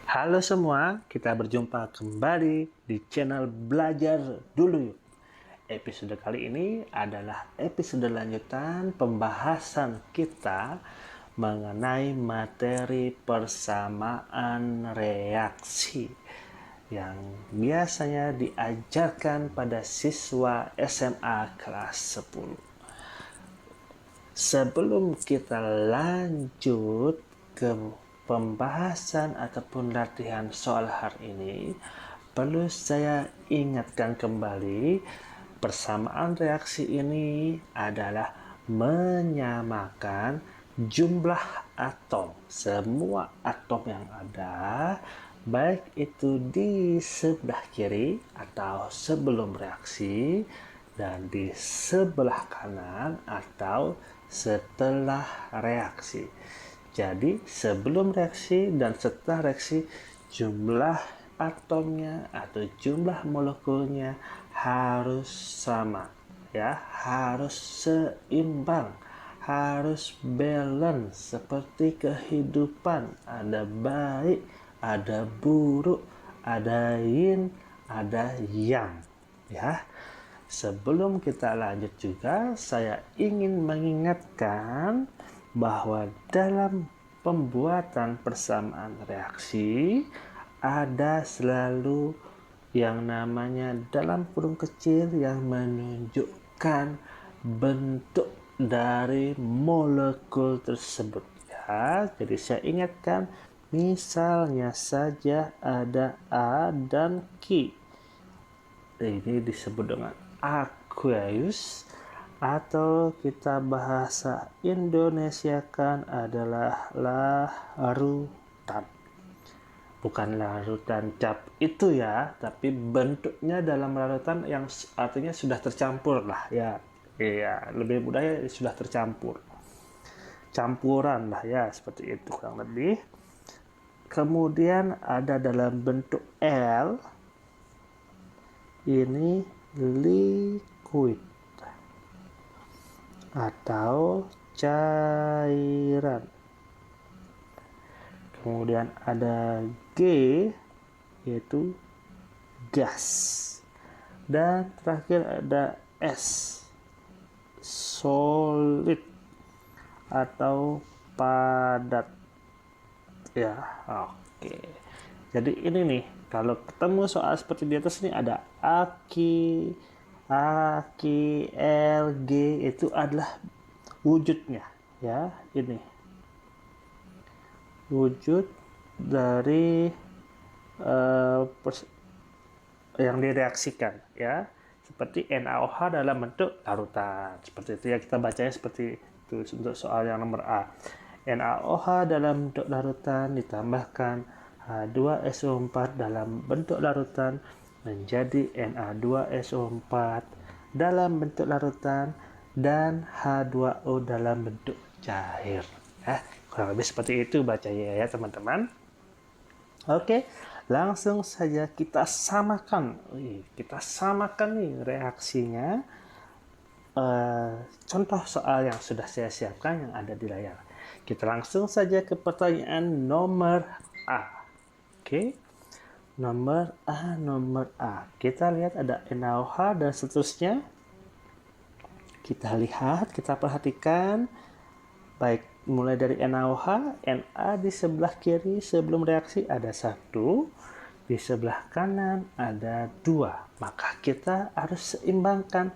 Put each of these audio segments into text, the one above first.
Halo semua, kita berjumpa kembali di channel Belajar Dulu Yuk. Episode kali ini adalah episode lanjutan pembahasan kita mengenai materi persamaan reaksi yang biasanya diajarkan pada siswa SMA kelas 10. Sebelum kita lanjut ke pembahasan ataupun latihan soal hari ini, perlu saya ingatkan kembali, persamaan reaksi ini adalah menyamakan jumlah atom. Semua atom yang ada, baik itu di sebelah kiri atau sebelum reaksi, dan di sebelah kanan atau setelah reaksi. Jadi sebelum reaksi dan setelah reaksi, jumlah atomnya atau jumlah molekulnya harus sama, ya, harus seimbang, harus balance seperti kehidupan. Ada baik, ada buruk, ada yin, ada yang, ya. Sebelum kita lanjut juga, saya ingin mengingatkan bahwa dalam pembuatan persamaan reaksi ada selalu yang namanya dalam kurung kecil yang menunjukkan bentuk dari molekul tersebut, ya. Jadi saya ingatkan, misalnya saja ada A dan Q. Ini disebut dengan aqueous, atau kita bahasa Indonesiakan adalah larutan. Bukan larutan cap itu ya, tapi bentuknya dalam larutan yang artinya sudah tercampur lah ya. Iya, lebih mudahnya sudah tercampur. Campuran lah ya, seperti itu kurang lebih. Kemudian ada dalam bentuk L, ini liquid atau cairan. Kemudian ada G, yaitu gas. Dan terakhir ada S, solid atau padat. Ya, oke. Jadi ini nih, kalau ketemu soal seperti di atas ini ada aki, aki, LG, itu adalah wujudnya, ya. Ini wujud dari yang direaksikan, ya. Seperti NaOH dalam bentuk larutan. Seperti itu ya, kita bacanya seperti itu untuk soal yang nomor A. NaOH dalam bentuk larutan ditambahkan H2SO4 dalam bentuk larutan menjadi Na2SO4 dalam bentuk larutan dan H2O dalam bentuk cair. Kurang lebih seperti itu bacanya ya teman-teman. Oke, langsung saja kita samakan. Kita samakan nih reaksinya. Contoh soal yang sudah saya siapkan yang ada di layar. Kita langsung saja ke pertanyaan nomor A. Oke, nomor A. Kita lihat ada NaOH dan seterusnya. Kita lihat, kita perhatikan. Baik, mulai dari NaOH, Na di sebelah kiri sebelum reaksi ada 1, di sebelah kanan ada 2. Maka kita harus seimbangkan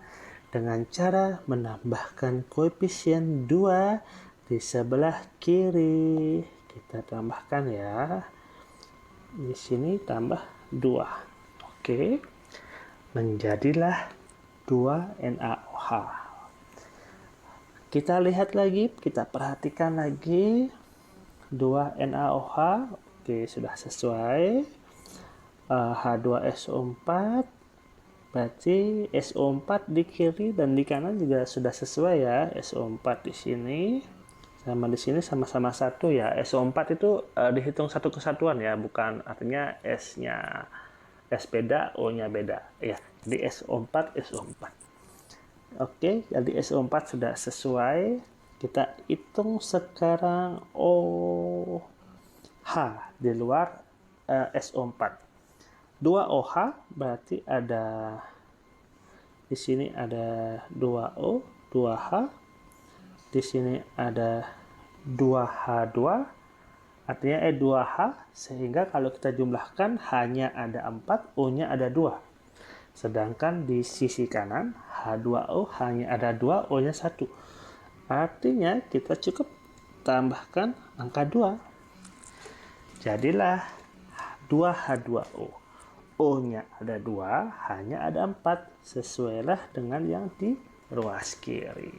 dengan cara menambahkan koefisien 2 di sebelah kiri. Kita tambahkan ya. Di sini tambah 2. Oke. Menjadilah 2 NaOH. Kita lihat lagi, kita perhatikan lagi 2 NaOH. Oke, sudah sesuai. H2SO4, berarti SO4 di kiri dan di kanan juga sudah sesuai ya. SO4 di sini sama di sini sama-sama 1 ya. SO4 itu dihitung satu kesatuan ya, bukan artinya S-nya S beda, O-nya beda ya. Jadi SO4. Oke, jadi SO4 sudah sesuai. Kita hitung sekarang OH di luar SO4. 2OH berarti ada di sini ada 2O, 2H. Di sini ada 2H2, artinya 2H, sehingga kalau kita jumlahkan hanya ada 4, O-nya ada 2. Sedangkan di sisi kanan H2O hanya ada 2, O-nya 1. Artinya kita cukup tambahkan angka 2. Jadilah 2H2O. O-nya ada 2, hanya ada 4. Sesuailah dengan yang di ruas kiri.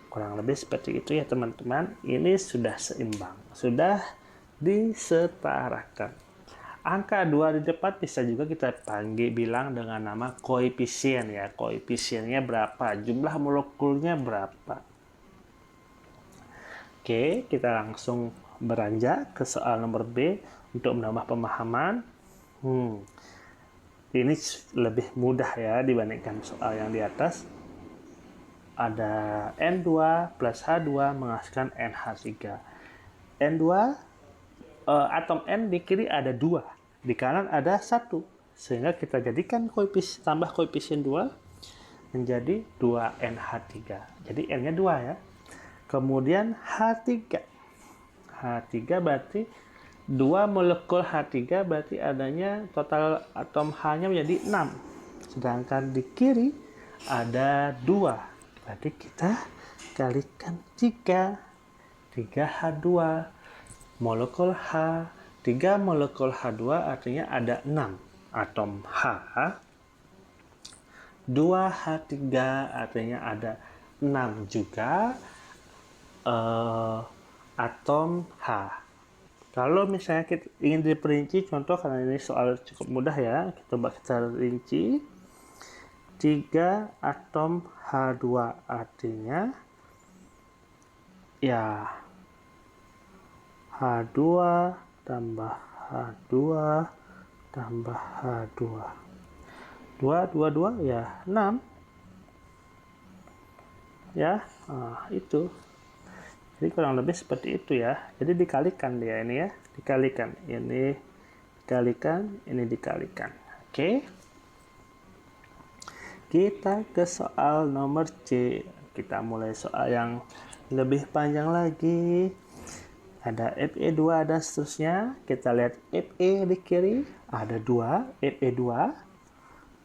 Kurang lebih seperti itu ya teman-teman. Ini sudah seimbang, sudah disetarakan. Angka 2 di depan bisa juga kita bilang dengan nama koefisien ya. Koefisiennya berapa, jumlah molekulnya berapa. Oke, kita langsung beranjak ke soal nomor B untuk menambah pemahaman. Ini lebih mudah ya dibandingkan soal yang di atas. Ada N2 plus H2 menghasilkan NH3. N2, atom N di kiri ada 2, di kanan ada 1. Sehingga kita jadikan tambah koefisien 2 menjadi 2NH3. Jadi N-nya 2 ya. Kemudian H3. H3 berarti 2 molekul H3 berarti adanya total atom H-nya menjadi 6. Sedangkan di kiri ada 2. Berarti kita kalikan 3. 3H2 molekul H. 3 molekul H2 artinya ada 6 atom H. 2H3 artinya ada 6 juga atom H. Kalau misalnya kita ingin diperinci contoh, karena ini soal cukup mudah ya, coba kita rinci. 3 atom H2 artinya ya H2 tambah H2 tambah H2. 2 ya 6 ya. Itu. Jadi kurang lebih seperti itu ya. Jadi dikalikan dia ini ya. Dikalikan. Ini dikalikan. Ini dikalikan. Oke. Kita ke soal nomor C. Kita mulai soal yang lebih panjang lagi. Ada Fe2 dan seterusnya. Kita lihat Fe di kiri. Ada 2. Fe2.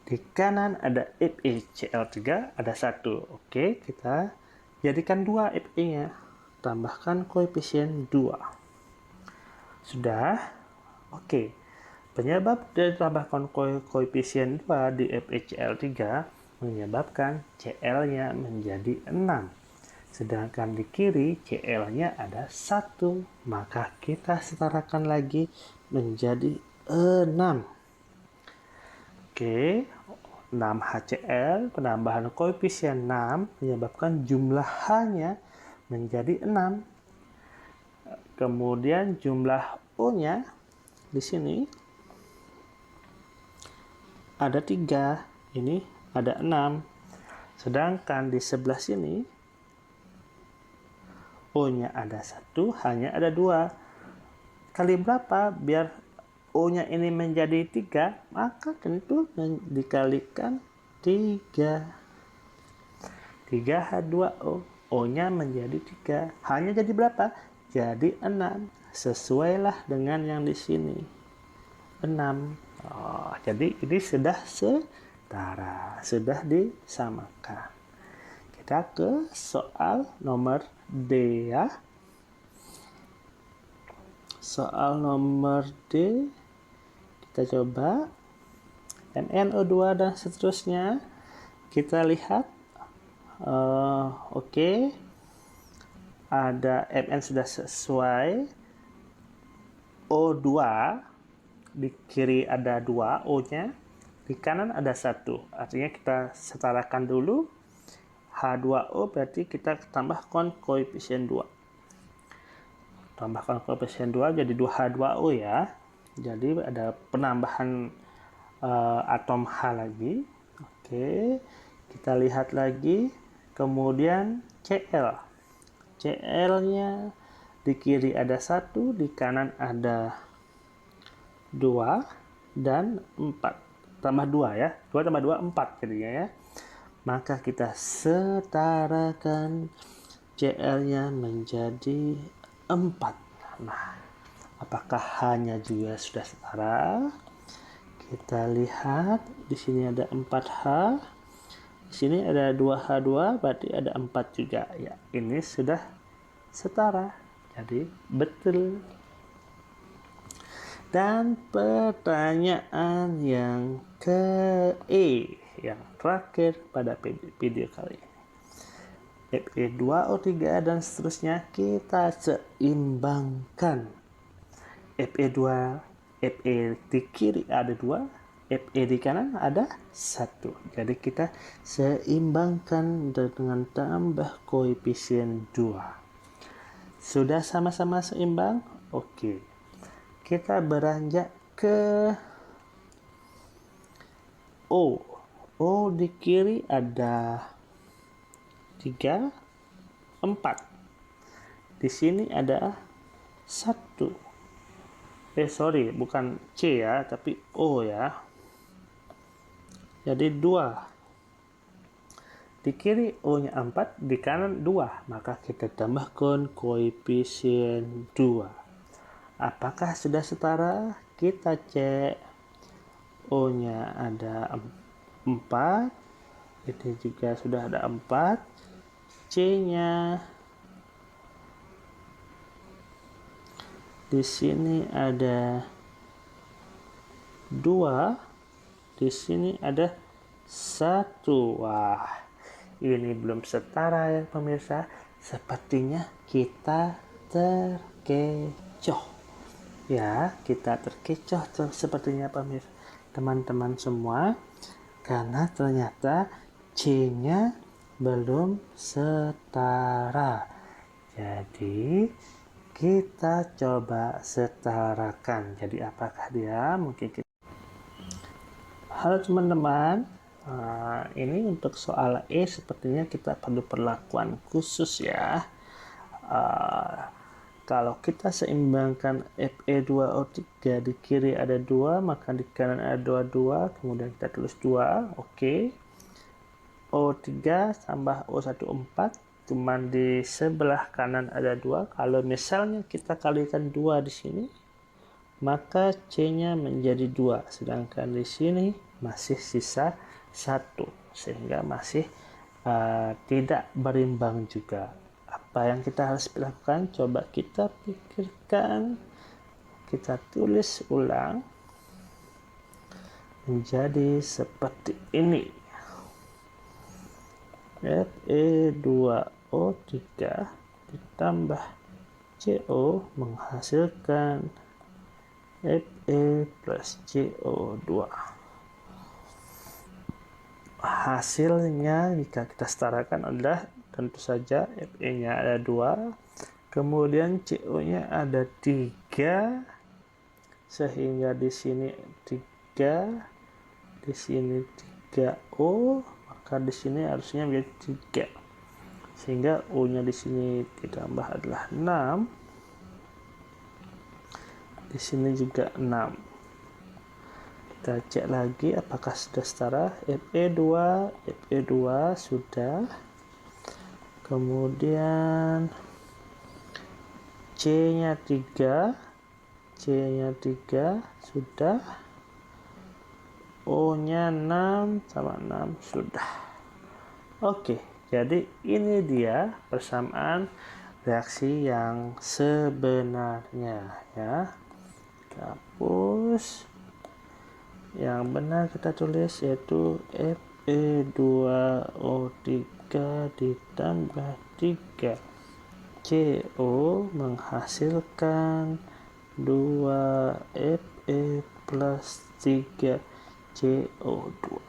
Di kanan ada FeCl3. Ada 1. Oke. Kita jadikan 2 Fe-nya. Tambahkan koefisien 2. Sudah? Oke. Penyebab dari tambahkan koefisien 2 di FeCl3 menyebabkan Cl-nya menjadi 6. Sedangkan di kiri Cl-nya ada 1. Maka kita setarakan lagi menjadi 6. Oke. 6HCl, penambahan koefisien 6 menyebabkan jumlah H-nya menjadi 6. Kemudian jumlah O-nya di sini ada 3. Ini ada 6. Sedangkan di sebelah sini O-nya ada 1, hanya ada 2. Kali berapa biar O-nya ini menjadi 3? Maka tentu dikalikan 3. 3H2O. O-nya menjadi 3. Hanya jadi berapa? Jadi 6. Sesuailah dengan yang di sini. 6. Jadi ini sudah setara. Sudah disamakan. Kita ke soal nomor D ya. Soal nomor D. Kita coba. MnO2 dan seterusnya. Kita lihat. Oke. Ada Mn sudah sesuai. O2 di kiri ada 2 O-nya, di kanan ada 1. Artinya kita setarakan dulu. H2O berarti kita tambahkan koefisien 2. Tambahkan koefisien 2 jadi 2H2O ya. Jadi ada penambahan atom H lagi. Oke. Kita lihat lagi. Kemudian Cl. Cl-nya di kiri ada 1, di kanan ada 2 dan 4. Tambah 2 ya. 2 tambah 2, 4 jadinya ya. Maka kita setarakan CL-nya menjadi 4. Nah, apakah hanya juga sudah setara? Kita lihat di sini ada 4H. Di sini ada 2H2, berarti ada 4 juga. Ya, ini sudah setara. Jadi betul. Dan pertanyaan yang yang terakhir pada video kali ini. Fe2O3 dan seterusnya kita seimbangkan. Fe2, Fe di kiri ada 2, Fe di kanan ada 1. Jadi kita seimbangkan dengan tambah koefisien 2. Sudah sama-sama seimbang? Oke. Kita beranjak ke O. O di kiri ada 3, 4. Di sini ada 1. Sorry, bukan C ya, tapi O ya. Jadi 2. Di kiri O-nya 4, di kanan 2. Maka kita tambahkan koefisien 2. Apakah sudah setara? Kita cek. O-nya ada 4. Ini juga sudah ada 4. C-nya di sini ada 2. Di sini ada 1. Wah, ini belum setara ya pemirsa. Sepertinya kita terkecoh. Ya, kita terkecoh sepertinya pemirsa, teman-teman semua, karena ternyata C-nya belum setara. Jadi kita coba setarakan. Jadi apakah dia? Mungkin kita... Halo teman-teman, ini untuk soal E sepertinya kita perlu perlakuan khusus ya. Kalau kita seimbangkan Fe2O3 di kiri ada 2, maka di kanan ada 2, kemudian kita tulis 2, oke. O3 tambah O1, 4, cuman di sebelah kanan ada 2. Kalau misalnya kita kalikan 2 di sini, maka C-nya menjadi 2, sedangkan di sini masih sisa 1, sehingga masih tidak berimbang juga. Apa yang kita harus lakukan? Coba kita pikirkan, kita tulis ulang menjadi seperti ini. Fe2O3 ditambah CO menghasilkan Fe plus CO2. Hasilnya jika kita setarakan adalah tentu saja Fe-nya ada 2, kemudian CO-nya ada 3, sehingga di sini 3, di sini 3O, maka di sini harusnya menjadi 3, sehingga O-nya di sini ditambah adalah 6, di sini juga 6. Kita cek lagi apakah sudah setara. Fe2 sudah. Kemudian C-nya 3 sudah. O-nya 6 sama 6 sudah. Oke, jadi ini dia persamaan reaksi yang sebenarnya ya. Kita hapus. Yang benar kita tulis yaitu Fe2O3 ditambah 3 CO menghasilkan 2 Fe plus 3 CO2.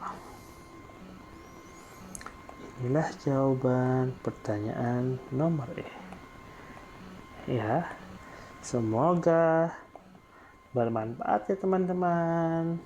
Inilah jawaban pertanyaan nomor E. Ya, semoga bermanfaat ya teman-teman.